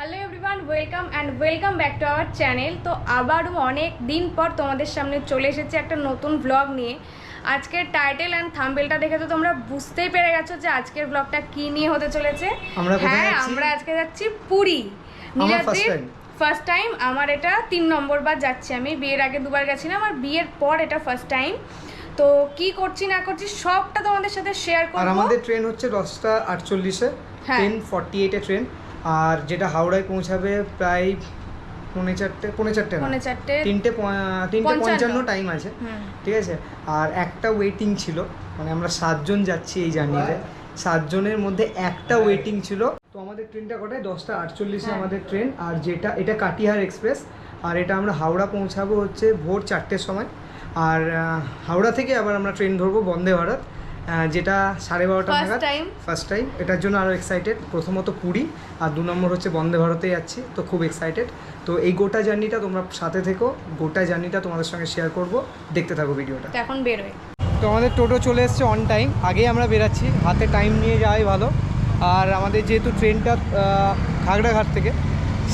Hello everyone, welcome back to our channel. তো আবারও অনেক দিন পর তোমাদের সামনে চলে এসেছে একটা নতুন ব্লগ নিয়ে। আজকের টাইটেল অ্যান্ড থাম্বনেলটা দেখে তো তোমরা বুঝতেই পেরে গেছো যে আজকের ব্লগটা কি নিয়ে হতে চলেছে। আমরা আজকে যাচ্ছি পুরী। নীলাদ্রির ফার্স্ট টাইম, আমার এটা 3 নম্বর বার যাচ্ছি। আমি বিয়ের আগে 2বার গেছিলাম, আর বিয়ের পর এটা ফার্স্ট টাইম। তো কি করছি না করছি সবটা তোমাদের সাথে শেয়ার করব। আর আমাদের ট্রেন হচ্ছে 10:48-এ, 10:48-এ ট্রেন। আর যেটা হাওড়ায় পৌঁছাবে প্রায় 3:55 টাইম আছে, ঠিক আছে। আর একটা ওয়েটিং ছিল, মানে আমরা 7 জন যাচ্ছি এই জার্নিতে, 7 জনের মধ্যে একটা ওয়েটিং ছিল। তো আমাদের ট্রেনটা কটায় 10:48-এ আমাদের ট্রেন। আর এটা কাটিহার এক্সপ্রেস। আর এটা আমরা হাওড়া পৌঁছাবো হচ্ছে ভোর 4টের সময়। আর হাওড়া থেকে আবার আমরা ট্রেন ধরবো বন্দে ভারত, যেটা 12:30 নাগাদ ফার্স্ট টাইম। এটার জন্য আরও এক্সাইটেড। প্রথমত পুরী, আর 2 নম্বর হচ্ছে বন্দে ভারতে যাচ্ছি, তো খুব এক্সাইটেড। তো এই গোটা জার্নিটা তোমরা সাথে থেকো, গোটা জার্নিটা তোমাদের সঙ্গে শেয়ার করব, দেখতে থাকো ভিডিওটা। এখন বেরোয়। তো আমাদের টোটো চলে এসছে অন টাইম, আগেই আমরা বেরাচ্ছি, হাতে টাইম নিয়ে যাওয়াই ভালো। আর আমাদের যেহেতু ট্রেনটা খাগড়াঘাট থেকে,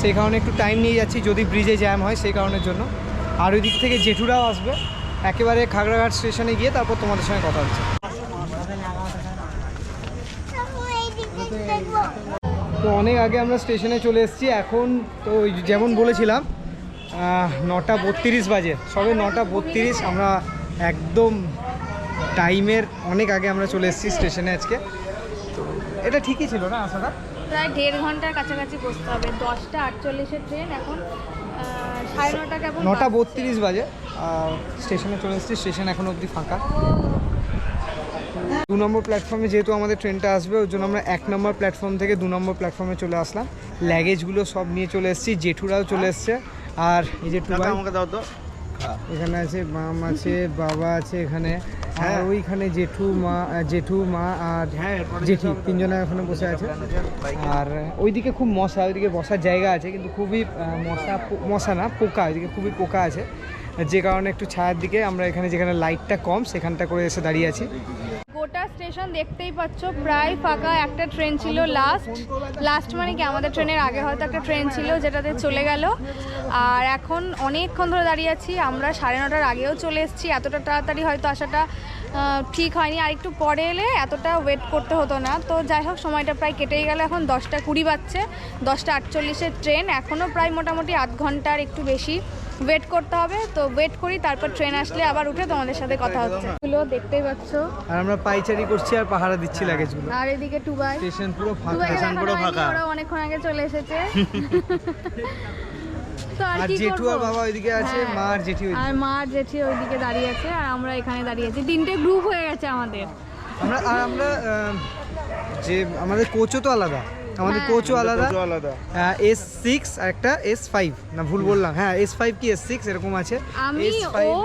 সেই কারণে একটু টাইম নিয়ে যাচ্ছি, যদি ব্রিজে জ্যাম হয় সেই কারণের জন্য। আর ওই দিক থেকে জেঠুরাও আসবে, একেবারে খাগড়াঘাট স্টেশনে গিয়ে তারপর তোমাদের সঙ্গে কথা হচ্ছে। তো অনেক আগে আমরা স্টেশনে চলে এসেছি। এখন তো যেমন বলেছিলাম 9:32 বাজে, সবে 9:32। আমরা একদম টাইমের অনেক আগে আমরা চলে এসেছি স্টেশনে আজকে। তো এটা ঠিকই ছিল না আসাটা? প্রায় 1.5 ঘন্টার কাছাকাছি বসতে হবে। 10:48-এর ট্রেন, এখন 9:30 কেমন 9:32 বাজে স্টেশনে চলে এসেছি। স্টেশন এখন অবধি ফাঁকা। 2 নম্বর প্ল্যাটফর্মে যেহেতু আমাদের ট্রেনটা আসবে, ওই জন্য আমরা 1 নম্বর প্ল্যাটফর্ম থেকে 2 নম্বর প্ল্যাটফর্মে চলে আসলাম। লাগেজগুলো সব নিয়ে চলে এসেছি, জেঠুরাও চলে এসছে। আর এই যে আমাকে দাও তো, এখানে আছে মাম আছে, বাবা আছে এখানে, আর ওইখানে জেঠু মা আর জেঠি, 3 জনে ওখানে বসে আছে। আর ওইদিকে খুব মশা, ওইদিকে বসার জায়গা আছে কিন্তু খুবই মশা না, পোকা, ওইদিকে খুবই পোকা আছে, যে কারণে একটু ছায়ার দিকে আমরা এখানে, যেখানে লাইটটা কম সেখানটা করে এসে দাঁড়িয়ে আছি। গোটা স্টেশন দেখতেই পাচ্ছ প্রায় ফাঁকা। একটা ট্রেন ছিল লাস্ট মানে কি আমাদের ট্রেনের আগে হয়তো একটা ট্রেন ছিল যেটাতে চলে গেল। আর এখন অনেকক্ষণ ধরে দাঁড়িয়ে আছি। আমরা 9:30-র আগেও চলে এসেছি। এতটা তাড়াতাড়ি হয়তো আসাটা ঠিক হয়নি, আর একটু পরে এলে এতটা ওয়েট করতে হতো না। তো যাই হোক, সময়টা প্রায় কেটেই গেল। এখন 10:20 বাজছে, 10:48-এর ট্রেন। এখনও প্রায় মোটামুটি 8 ঘন্টার একটু বেশি ওয়েট করতে হবে। তো ওয়েট করি, তারপর ট্রেন আসলে আবার উঠে তোমাদের সাথে কথা হচ্ছে। এগুলো দেখতেই পাচ্ছ, আর আমরা পাইচারি করছি আর পাহারা দিচ্ছি লাগেজগুলো। আর এদিকে টুবাই, স্টেশন পুরো ফাঁকা, ওরা অনেকক্ষণ আগে চলে এসেছে। তো আর জেঠু আর বাবা ওইদিকে আছে, মা আর জেঠি ওইদিকে দাঁড়িয়ে আছে, আর আমরা এখানে দাঁড়িয়ে আছি। 3টে গ্রুপ হয়ে গেছে আমাদের। আমরা যে আমাদের কোচও তো আলাদা, আমাদের কোচও আলাদা। S6 আর একটা S5, না ভুল বললাম? হ্যাঁ, S5 কি S6 এরকম আছে। আমি ও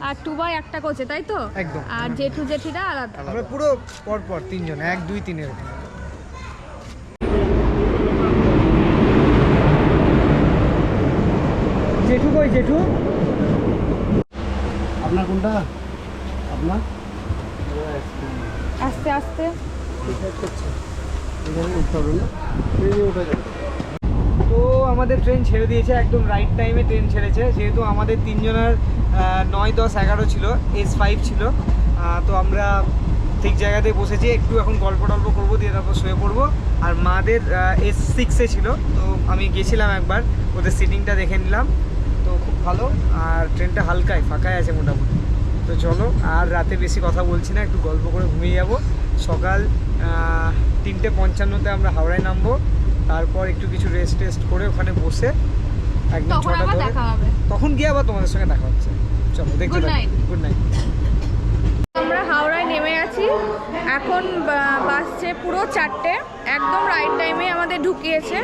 আর টুবাই একটা কোচে, তাই তো? একদম। আর জেঠিরা আলাদা। আমরা পুরো পর 3 জন, 1 2 3 এরকম। জেঠু কই? জেঠু আপনার কোনটা? আপনার আস্তে আস্তে তো আমাদের ট্রেন ছেড়ে দিয়েছে, একদম রাইট টাইমে ট্রেন ছেড়েছে। যেহেতু আমাদের 3 জনের 9 10 11 ছিল, S5 ছিল, তো আমরা ঠিক জায়গাতে বসেছি। একটু এখন গল্প করবো, দিয়ে তারপর শুয়ে পড়বো। আর মাদের S6-এ ছিল, তো আমি গেছিলাম একবার, ওদের সিটিংটা দেখে নিলাম, তো খুব ভালো। আর ট্রেনটা হালকায় ফাঁকায় আছে মোটামুটি। তো চলো, আর রাতে বেশি কথা বলছি না, একটু গল্প করে ঘুমিয়ে যাবো। সকাল 3:55-তে আমরা হাওড়ায় নামবো। তারপর একটু কিছু রেস্ট করে ওখানে বসে একদম 6টা ধরে তখন গিয়ে আবার তোমাদের সঙ্গে দেখা হচ্ছে। চলো, দেখতে থাকো। Good night. আমরা হাওড়ায় নেমে আছি। এখন বাসছে পুরো 4টে, একদম রাইট টাইমে আমাদের ঢুকিয়েছে।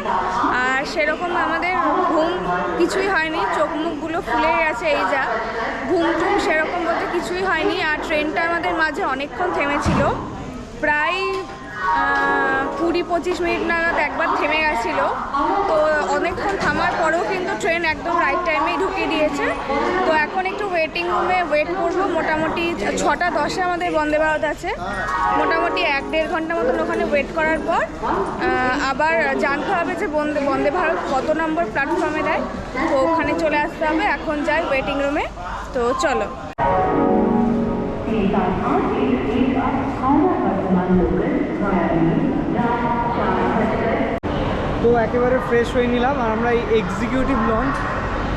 আর সেরকম আমাদের ঘুম কিছুই হয়নি, চোখ মুখগুলো ফুলে গেছে, এই যা ঘুম সেরকম বলতে কিছুই হয়নি। আর ট্রেনটা আমাদের মাঝে অনেকক্ষণ থেমেছিল, প্রায় 20-25 মিনিট নাগাদ একবার থেমে গেছিলো। তো অনেকক্ষণ থামার পরেও কিন্তু ট্রেন একদম রাইট টাইমেই ঢুকিয়ে দিয়েছে। তো এখন একটু ওয়েটিং রুমে ওয়েট করবো। মোটামুটি 6:10-এ আমাদের বন্দে ভারত আছে। মোটামুটি 1-1.5 ঘন্টা মতন ওখানে ওয়েট করার পর আবার জানতে হবে যে বন্দে ভারত কত নম্বর প্ল্যাটফর্মে দেয়। তো ওখানে চলে আসতে হবে। এখন যাই ওয়েটিং রুমে। তো চলো। তো একেবারে ফ্রেশ হয়ে নিলাম আর আমরা এই এক্সিকিউটিভ লঞ্চ,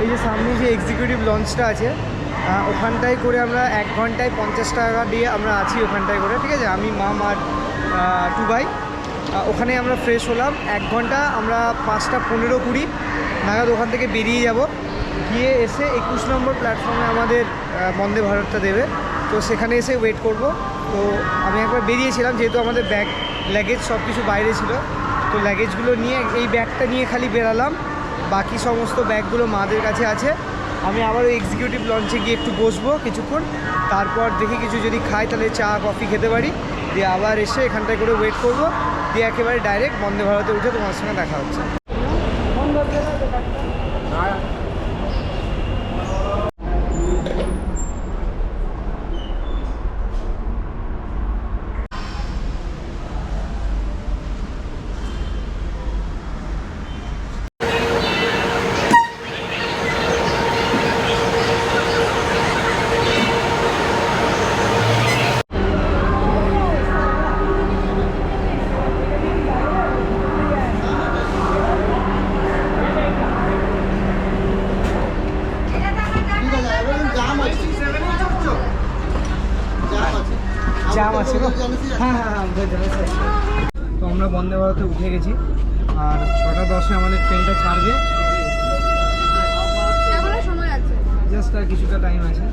এই যে সামনে যে এক্সিকিউটিভ লঞ্চটা আছে ওখানটায় করে আমরা 1 ঘন্টায় 50 টাকা দিয়ে আমরা আছি ওখানটায় করে, ঠিক আছে। আমি মাম আর টু ভাই ওখানে আমরা ফ্রেশ হলাম। 1 ঘন্টা আমরা 5:15-20 নাগাদ ওখান থেকে বেরিয়ে যাব। গিয়ে এসে 21 নম্বর প্ল্যাটফর্মে আমাদের বন্দে ভারতটা দেবে। তো সেখানে এসে ওয়েট করব। তো আমি একবার বেরিয়েছিলাম, যেহেতু আমাদের ব্যাগ লাগেজ সব কিছু বাইরে ছিল, তো লাগেজগুলো নিয়ে এই ব্যাগটা নিয়ে খালি বেরালাম। বাকি সমস্ত ব্যাগগুলো মাদের কাছে আছে। আমি আবার ওই এক্সিকিউটিভ লঞ্চে গিয়ে একটু বসবো কিছুক্ষণ, তারপর দেখি কিছু যদি খাই তাহলে চা কফি খেতে পারি, দিয়ে আবার এসে এখানটায় করে ওয়েট করব, দিয়ে একেবারে ডাইরেক্ট বন্দে ভারতে উঠে তোমার সঙ্গে দেখা হচ্ছে। জাম আছে, হ্যাঁ হ্যাঁ হ্যাঁ তো আমরা বন্দে ভারতে উঠে গেছি আর 6:10-এ আমাদের ট্রেনটা ছাড়বে। এখনো সময় আছে, জাস্ট আর কিছুটা টাইম আছে।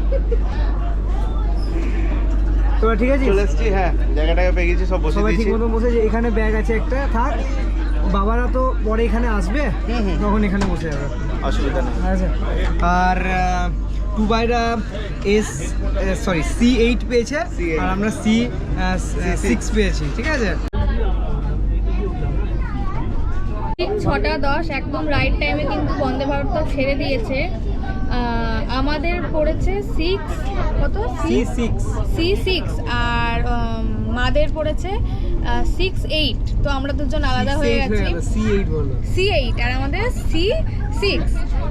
তো ঠিক আছে, চলে এসেছি। হ্যাঁ, জায়গাটাকে পেয়ে গেছি, সব বসে সবাই ঠিক দিয়েছি। মতো বসেছে। এখানে ব্যাগ আছে একটা, থাক, বাবারা তো পরে এখানে আসবে, তখন এখানে বসে যাবে, অসুবিধা নেই। আচ্ছা। আর টু বাইরা C8 পেয়েছে C8 আর আমরা C6 পেয়েছি, ঠিক আছে। ঠিক 6:10 একদম রাইট টাইমে কিন্তু বন্দে ভারতটা ছেড়ে দিয়েছে। আমাদের পড়েছে C6 আর মাদের পড়েছে 6-8। তো আমরা দুজন আলাদা হয়ে গেছি। C8 আর আমাদের C6।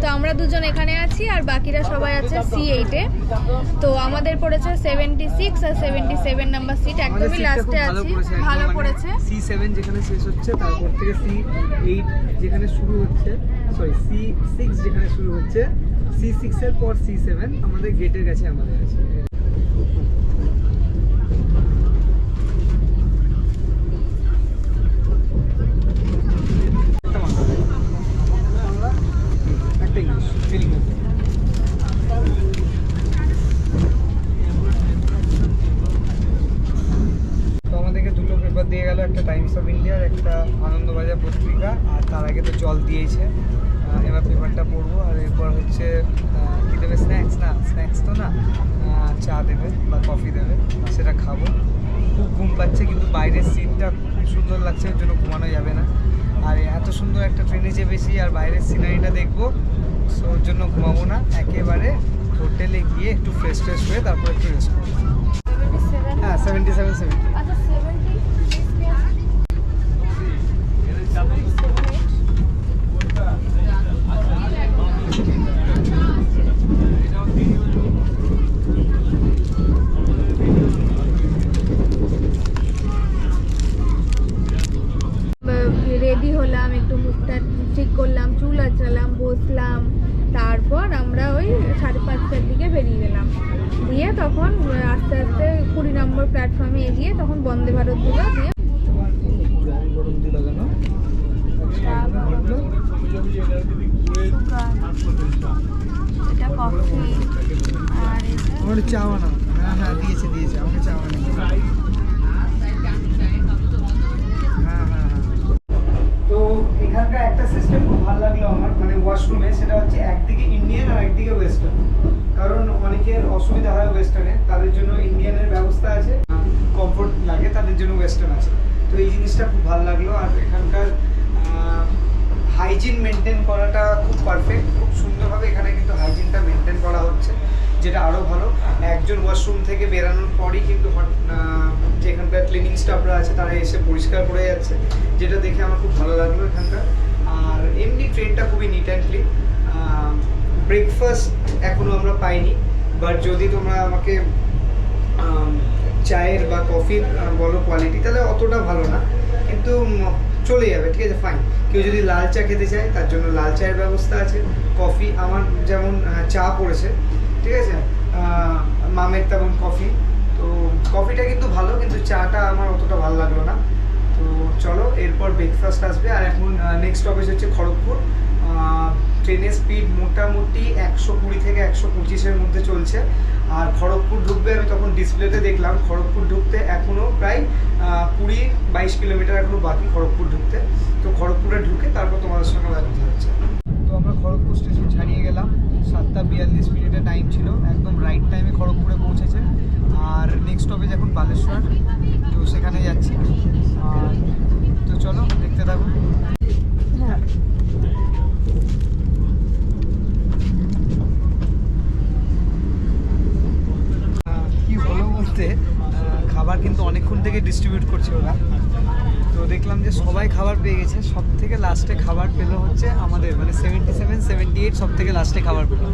তো আমরা দুজন এখানে আছি আর বাকিরা সবাই আছে C8-এ। তো আমাদের পড়েছে 76 আর 77 নাম্বার সিট, একদমই লাস্টে আছি। ভালো পড়েছে। C7 যেখানে শেষ হচ্ছে, তারপর থেকে C8 যেখানে শুরু হচ্ছে, C6 যেখানে শুরু হচ্ছে, C6 এর পর C7 আমাদের গেটের কাছে আমাদের আছে। একটা ইংলিশ ভেরি গুড। তো আমাদেরকে দুটো পেপার দিয়ে গেল, একটা টাইমস অফ ইন্ডিয়া আর একটা আনন্দবাজার পত্রিকা। আর তার আগে তো জল দিয়েছে। এবার পেপারটা পড়বো আর এরপর হচ্ছে কী দেবে, স্ন্যাক্স তো না, চা দেবে বা কফি দেবে, সেটা খাবো। খুব ঘুম পাচ্ছে, কিন্তু বাইরের সিনটা খুব সুন্দর লাগছে, ওর জন্য ঘুমানো যাবে না। আর এত সুন্দর একটা ট্রেনে চেপেছি আর বাইরের সিনারিটা দেখবো, সো ওর জন্য ঘুমাবো না। একেবারে হোটেলে গিয়ে একটু ফ্রেশ হয়ে তারপর একটু রেস্ট করবো। হ্যাঁ 77-70। আচ্ছা 70 রেডি হলাম, একটু মুখটা ঠিক করলাম, চুল আঁচড়ালাম, বসলাম, তারপর আমরা ওই 5:30টার দিকে বেরিয়ে গেলাম। দিয়ে তখন আস্তে আস্তে 20 নম্বর প্ল্যাটফর্মে এগিয়ে তখন বন্দে ভারত দিল। দিয়ে এটা কফি আর আমার চা বানাও। হ্যাঁ হ্যাঁ দিয়েছে, আমাকে চা বানাও। তো এখানকার একটা সিস্টেম খুব ভালো লাগলো আমার, মানে ওয়াশরুমে, সেটা হচ্ছে একদিকে ইন্ডিয়ান আর একদিকে ওয়েস্টার্ন। কারণ অনেকের অসুবিধা হয় ওয়েস্টার্নে, তাদের জন্য ইন্ডিয়ানের ব্যবস্থা আছে, কমফোর্ট লাগে তাদের জন্য ওয়েস্টার্ন আছে। তো এই জিনিসটা খুব ভালো লাগলো। আর এখানকার হাইজিন মেনটেন করাটা খুব পারফেক্ট, খুব সুন্দরভাবে এখানে কিন্তু হাইজিনটা মেনটেন করা হচ্ছে, যেটা আরও ভালো। একজন ওয়াশরুম থেকে বেরানোর পরই কিন্তু যেখানকার ক্লিনিং স্টাফরা আছে তারা এসে পরিষ্কার করে যাচ্ছে, যেটা দেখে আমার খুব ভালো লাগলো এখানকার। আর এমনি ট্রেনটা খুবই নিট অ্যান্ড ক্লিন। ব্রেকফাস্ট এখনও আমরা পাইনি, বাট যদি তোমরা আমাকে চায়ের বা কফির বলো কোয়ালিটি, তাহলে অতটা ভালো না, কিন্তু চলে যাবে, ঠিক আছে, ফাইন। কেউ যদি লাল চা খেতে চায় তার জন্য লাল চায়ের ব্যবস্থা আছে। কফি আমার যেমন চা পড়েছে, ঠিক আছে, মামের তেমন কফি, তো কফিটা কিন্তু ভালো, কিন্তু চাটা আমার অতটা ভালো লাগলো না। তো চলো, এরপর ব্রেকফাস্ট আসবে। আর এখন নেক্সট স্টপেজ হচ্ছে খড়গপুর। ট্রেনের স্পিড মোটামুটি 120 থেকে 125-এর মধ্যে চলছে। আর খড়গপুর ঢুকবে, আমি তখন ডিসপ্লেতে দেখলাম খড়গপুর ঢুকতে এখনও প্রায় 20-22 কিলোমিটার এখনও বাকি খড়গপুর ঢুকতে। তো খড়গপুরে ঢুকে তারপর তোমাদের সঙ্গে দেখা হচ্ছে। তো আমরা খড়গপুর স্টেশন ছাড়িয়ে গেলাম, 7:42 টাইম ছিল, একদম রাইট টাইমে খড়গপুরে পৌঁছেছে। আর নেক্সট স্টপেজ এখন বালেশ্বর, তো সেখানে যাচ্ছি। তো চলো দেখতে থাকো। কি হলো বলতে, খাবার কিন্তু অনেকক্ষণ থেকে ডিস্ট্রিবিউট করছে ওরা, তো দেখলাম যে সবাই খাবার পেয়ে গেছে। সব থেকে লাস্টে খাবার পেলো হচ্ছে আমাদের, মানে 77-78 সব থেকে লাস্টে খাবার পেলো,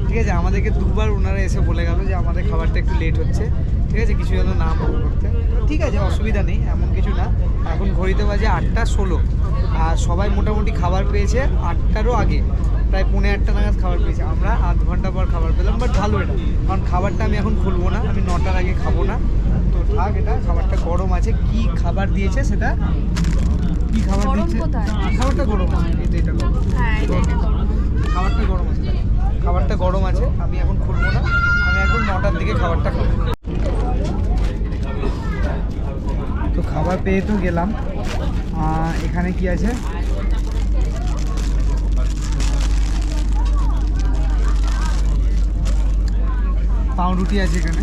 ঠিক আছে। আমাদেরকে দুবার ওনারা এসে বলে গেল যে আমাদের খাবারটা একটু লেট হচ্ছে, ঠিক আছে, কিছু যেন না মনে করতে। ঠিক আছে, অসুবিধা নেই, এমন কিছু না। এখন ঘড়িতে বাজে 8:16, আর সবাই মোটামুটি খাবার পেয়েছে 8টারও আগে, প্রায় 8:45 নাগাদ খাবার পেয়েছে। আমরা আধ ঘন্টা পর খাবার পেলাম, বাট ভালো এটা, কারণ খাবারটা আমি এখন খুলবো না, আমি 9টার আগে খাবো না। তো থাক, এটা খাবারটা গরম আছে। কি খাবার দিয়েছে সেটা, কি খাবার দিয়েছে, খাবারটা গরম আছে, এটা গরম, খাবারটা গরম আছে, খাবারটা গরম আছে। আমি এখন খুলবো না, আমি একদম 9টার দিকে খাবারটা খাবো। তো খাবার পেয়ে তো গেলাম। এখানে কি আছে, পাউরুটি আছে এখানে,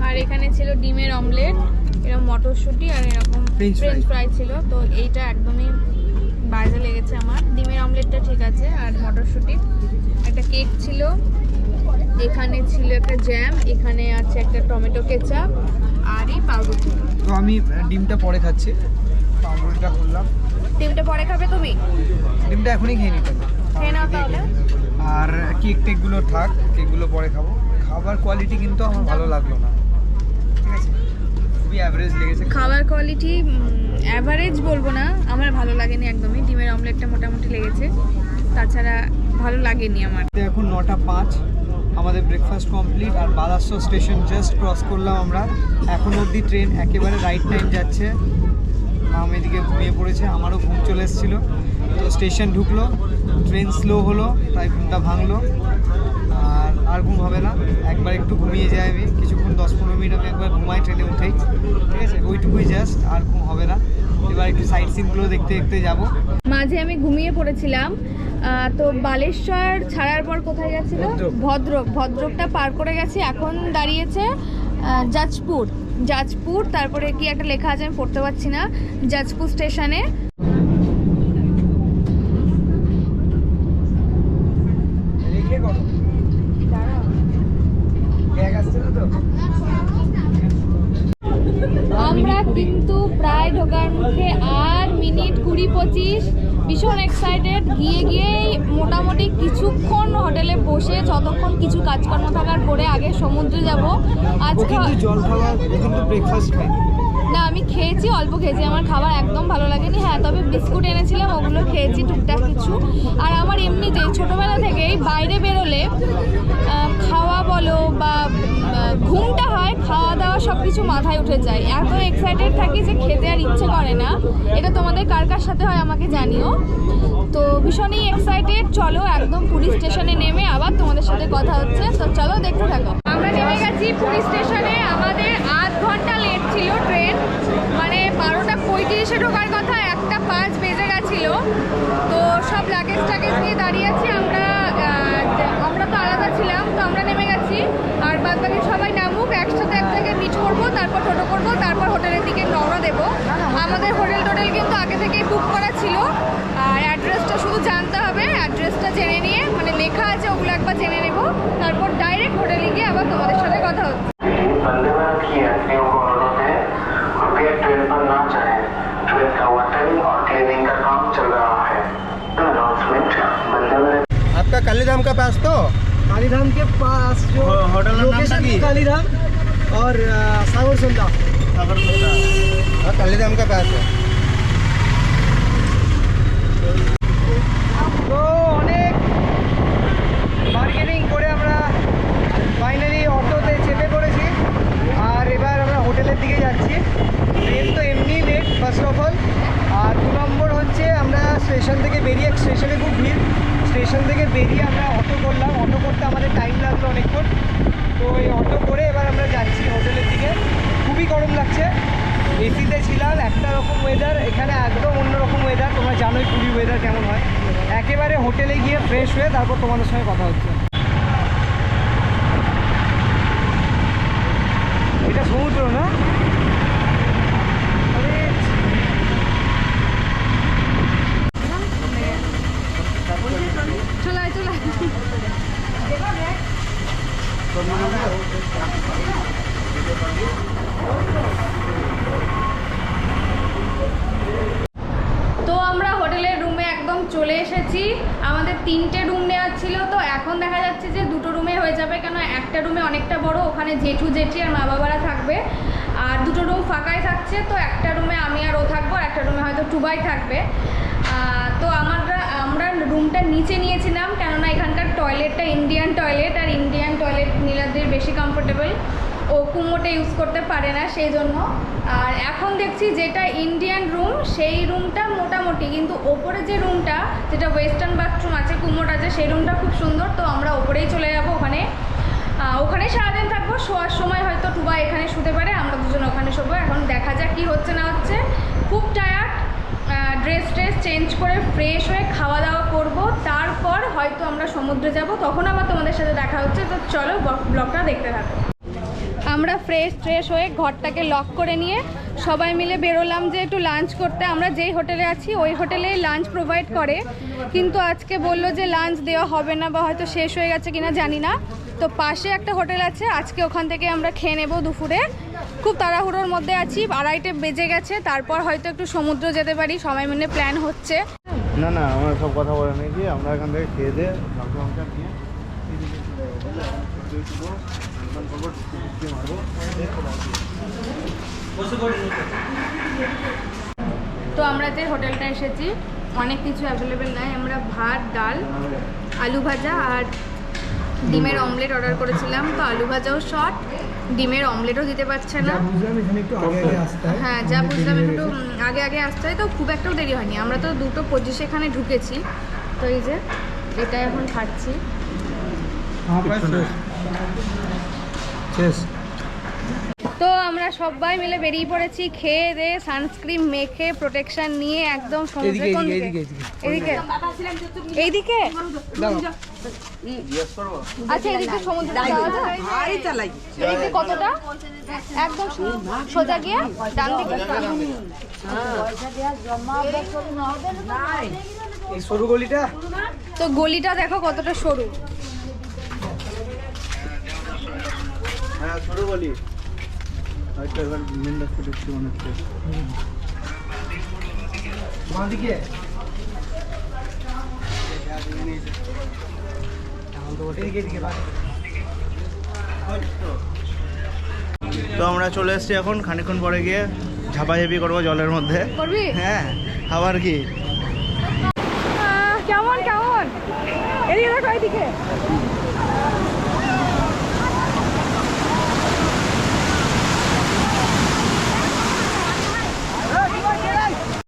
আর এখানে ছিল ডিমের অমলেট, এরকম মটরশুঁটি আর এরকম French fry। ফ্রেঞ্চ ফ্রাই ছিল। তো এইটা একদমই বাজে লেগেছে আমার। ডিমের অমলেটটা ঠিক আছে, আর মটরশুঁটি, একটা কেক ছিল, এখানে ছিল একটা জ্যাম, এখানে আছে একটা টমেটো কেচাপ, আর এই পাউরুটি। তো আমি ডিমটা পরে খাচ্ছি, পাউরুটিটা খুললাম। ডিমটা পরে খাবে তুমি? ডিমটা এখনই খেয়ে নিতে হবে, খেয়ে নাও তাহলে। আর কেক টেকগুলো থাক, কেকগুলো পরে খাবো। খাবার কোয়ালিটি কিন্তু আমার ভালো লাগলো না, ঠিক আছে, খুবই অ্যাভারেজ লেগেছে। খাবার কোয়ালিটি অ্যাভারেজ বলবো না, আমার ভালো লাগেনি একদমই। ডিমের অমলেটটা মোটামুটি লেগেছে, তাছাড়া ভালো লাগেনি আমার। এখন 9:05, আমাদের ব্রেকফাস্ট কমপ্লিট। আর বালাসর স্টেশন জাস্ট ক্রস করলাম আমরা। এখন অবধি ট্রেন একেবারে রাইট টাইম যাচ্ছে। মাম এদিকে ঘুমিয়ে পড়েছে, আমারও ঘুম চলে এসেছিলো। তো স্টেশন ঢুকলো, ট্রেন স্লো হলো, তাই ঘুমটা ভাঙলো। আর ঘুম হবে না, একবার একটু ঘুমিয়ে যাই আমি কিছুক্ষণ, 10-15 মিনিট আমি একবার ঘুমাই ট্রেনে উঠেই, ঠিক আছে, ওইটুকুই জাস্ট, আর ঘুম হবে না। এবার একটু সাইট সিনগুলো দেখতে দেখতে যাবো। মাঝে আমি ঘুমিয়ে পড়েছিলাম। তো বালেশ্বর ছাড়ার পর কোথায় গেছিল? ভদ্রকটা পার করে গেছি, এখন দাঁড়িয়েছে যাজপুর, তারপরে কি একটা লেখা আছে আমি পড়তে পারছি না, যাজপুর স্টেশনে। রেখে করো, গ্যাগ আসছে না তো। আমরা কিন্তু প্রায় ঢোকার মুখে, আর মিনিট 20-25, ভীষণ এক্সাইটেড। গিয়েই মোটামুটি কিছুক্ষণ হোটেলে বসে, যতক্ষণ কিছু কাজকর্ম থাকার পরে আগে সমুদ্রে যাব। আজকে জল খাবার, কিন্তু ব্রেকফাস্ট খাই না, আমি খেয়েছি, অল্প খেয়েছি, আমার খাবার একদম ভালো লাগেনি। হ্যাঁ, তবে বিস্কুট এনেছিলাম, ওগুলো খেয়েছি টুকটাক কিছু। আর আমার এমনিতেই ছোটোবেলা থেকেই বাইরে বেরোলে খাওয়া বলো বা ঘুমটা হয়, খাওয়া দাওয়া সব কিছু মাথায় উঠে যায়, এত এক্সাইটেড থাকি যে খেতে আর ইচ্ছে করে না। এটা তোমাদের কার কার সাথে হয় আমাকে জানিও। তো ভীষণই এক্সাইটেড। চলো একদম পুরী স্টেশনে নেমে আবার তোমাদের সাথে কথা হচ্ছে, তো চলো দেখতে থাকো। আমরা নেমে গেছি পুরী স্টেশনে, আমাদের আধ ঘন্টা লেট ছিল ট্রেন, মানে 12:35-এ ঢোকার কথা, 1:05 বেজে গেছিলো। তো সব লাগেজ টাগেজ নিয়ে দাঁড়িয়ে আছি আমরা তো আলাদা ছিলাম, তো আমরা নেমে গেছি। আর বাদ বাকি সবাই নামুক, একসাথে এক জায়গায় মিট করবো, তারপর টোটো করবো, তারপর হোটেলের দিকে রওনা দেবো। আমাদের হোটেল কিন্তু আগে থেকেই বুক করা ছিল। অ্যাড্রেসটা শুধু জানতে হবে, অ্যাড্রেসটা জেনে নিয়ে মানে লেখা আছে ওগুলো একবার জেনে নেব, তারপর ডাইরেক্ট হোটেলে গিয়ে আবার তোমাদের সাথে কথা হচ্ছে। वंदे भारत की यात्रियों को अनुरोध है, कृपया ट्रेन पर ना चढ़ें। ट्रेन का वॉटरिंग और क्लीनिंग का काम चल रहा है। अनाउंसमेंट, वंदे भारत। आपका कालीधाम का पास तो कालीधाम के पास जो होटल का नाम लोकेशन क्या है है? कालीधाम और सागर सुंदा। हाँ कालीधाम का पास है। তো অনেক বার্গেনিং করে আমরা ফাইনালি অটোতে চেপে পড়েছি, আর এবার আমরা হোটেলের দিকে যাচ্ছি। ট্রেন তো এমনি লেট ফার্স্ট অফ অল, আর 2 নম্বর হচ্ছে আমরা স্টেশন থেকে বেরিয়ে, স্টেশনে খুব ভিড়, স্টেশন থেকে বেরিয়ে আমরা অটো করলাম। অটো করতে আমাদের টাইম লাগলো অনেকক্ষণ। তো এই অটো করে এবার আমরা যাচ্ছি হোটেলের দিকে। খুবই গরম লাগছে, এসিতে ছিলাম, একটা রকম ওয়েদার, এখানে একদম অন্যরকম ওয়েদার। তোমরা জানোই পুরীর ওয়েদার কেমন হয়। একেবারে হোটেলে গিয়ে ফ্রেশ হয়ে তারপর তোমাদের সঙ্গে কথা হচ্ছে। এটা সমুদ্র না? আরে চলে চলে তো আমরা হোটেলের রুমে একদম চলে এসেছি। আমাদের 3টে রুম নেওয়া ছিল, তো এখন দেখা যাচ্ছে যে 2টো রুমে হয়ে যাবে, কেন একটা রুমে অনেকটা বড়, ওখানে জেঠু জেঠি আর মা বাবারা থাকবে, আর 2টো রুম ফাঁকাই থাকছে। তো একটা রুমে আমি আর ও থাকবো, আর একটা রুমে হয়তো টুবাই থাকবে। তো আমরা রুমটা নিচে নিয়েছিলাম, কেননা এখানকার টয়লেটটা ইন্ডিয়ান টয়লেট, আর ইন্ডিয়ান টয়লেট নীলাদ্রির বেশি কমফোর্টেবল, ও কুমোটে ইউজ করতে পারে না সেই জন্য। আর এখন দেখছি যেটা ইন্ডিয়ান রুম সেই রুমটা মোটামুটি, কিন্তু ওপরে যে রুমটা যেটা ওয়েস্টার্ন বাথরুম আছে, কুমোট আছে, সেই রুমটা খুব সুন্দর। তো আমরা ওপরেই চলে যাবো, ওখানে সারাদিন থাকবো। শোয়ার সময় হয়তো টুবা এখানে শুতে পারে, আমরা দুজন ওখানে শোবো। এখন দেখা যাক কী হচ্ছে না হচ্ছে। খুব টায়ার্ড, ড্রেস চেঞ্জ করে ফ্রেশ হয়ে খাওয়া দাওয়া করব, তারপর হয়তো আমরা সমুদ্রে যাব, তখন আবার তোমাদের সাথে দেখা হচ্ছে। তো চলো ব্লগটা দেখতে থাকো। আমরা ফ্রেশ হয়ে ঘরটাকে লক করে নিয়ে সবাই মিলে বেরোলাম যে একটু লাঞ্চ করতে। আমরা যেই হোটেলে আছি ওই হোটেলে লাঞ্চ প্রোভাইড করে, কিন্তু আজকে বললো যে লাঞ্চ দেওয়া হবে না, বা হয়তো শেষ হয়ে গেছে কিনা জানি না। তো পাশে একটা হোটেল আছে, আজকে ওখান থেকে আমরা খেয়ে নেব দুপুরে। খুব তাড়াহুড়োর মধ্যে আছি, 2:30 বেজে গেছে, তারপর হয়তো একটু সমুদ্র যেতে পারি, সবাই মিলে প্ল্যান হচ্ছে। না না আমরা সব কথা বলে নিয়েছি, আমরা এখান থেকে খেয়ে দিয়ে লঙ্কা নিয়ে তো আমরা যে হোটেলটা এসেছি অনেক কিছু অ্যাভেলেবেল নাই। আমরা ভাত, ডাল, আলু ভাজা আর ডিমের অমলেট অর্ডার করেছিলাম। তো আলু ভাজাও শর্ট, ডিমের অমলেটও দিতে পারছে না। বুঝলাম এখানে একটু আগে আগে আসতে হয়। হ্যাঁ, যা বুঝলাম একটু আগে আসতে হয়। তো খুব একটাও দেরি হয়নি, আমরা তো 2:25 এখানে ঢুকেছি। তো এই যে এটা এখন খাচ্ছি। তো আমরা সবাই মিলে বেরিয়ে পড়েছি, খেয়ে দিয়ে সানস্ক্রিন মেখে প্রোটেকশন নিয়ে একদম সমুদ্রে। কোন দিকে? এইদিকে এইদিকে আচ্ছা, এদিকে সমুদ্রে যাওয়া যায়? এদিকে কতটা? একদম সোজা গিয়ে ডান দিকে। এই সরু গলিটা, তো গলিটা দেখো কতটা সরু। হ্যাঁ ছোটো বলি হয়তো এবার মেন রাস্তা ঢুকতে মনে হচ্ছে। বাঁ দিকে তো আমরা চলে এসেছি, এখন খানিকক্ষণ পরে গিয়ে ঝাপাঝাপি করবো জলের মধ্যে। করবি? হ্যাঁ, আবার কি কেমন এদিকে দেখো, এদিকে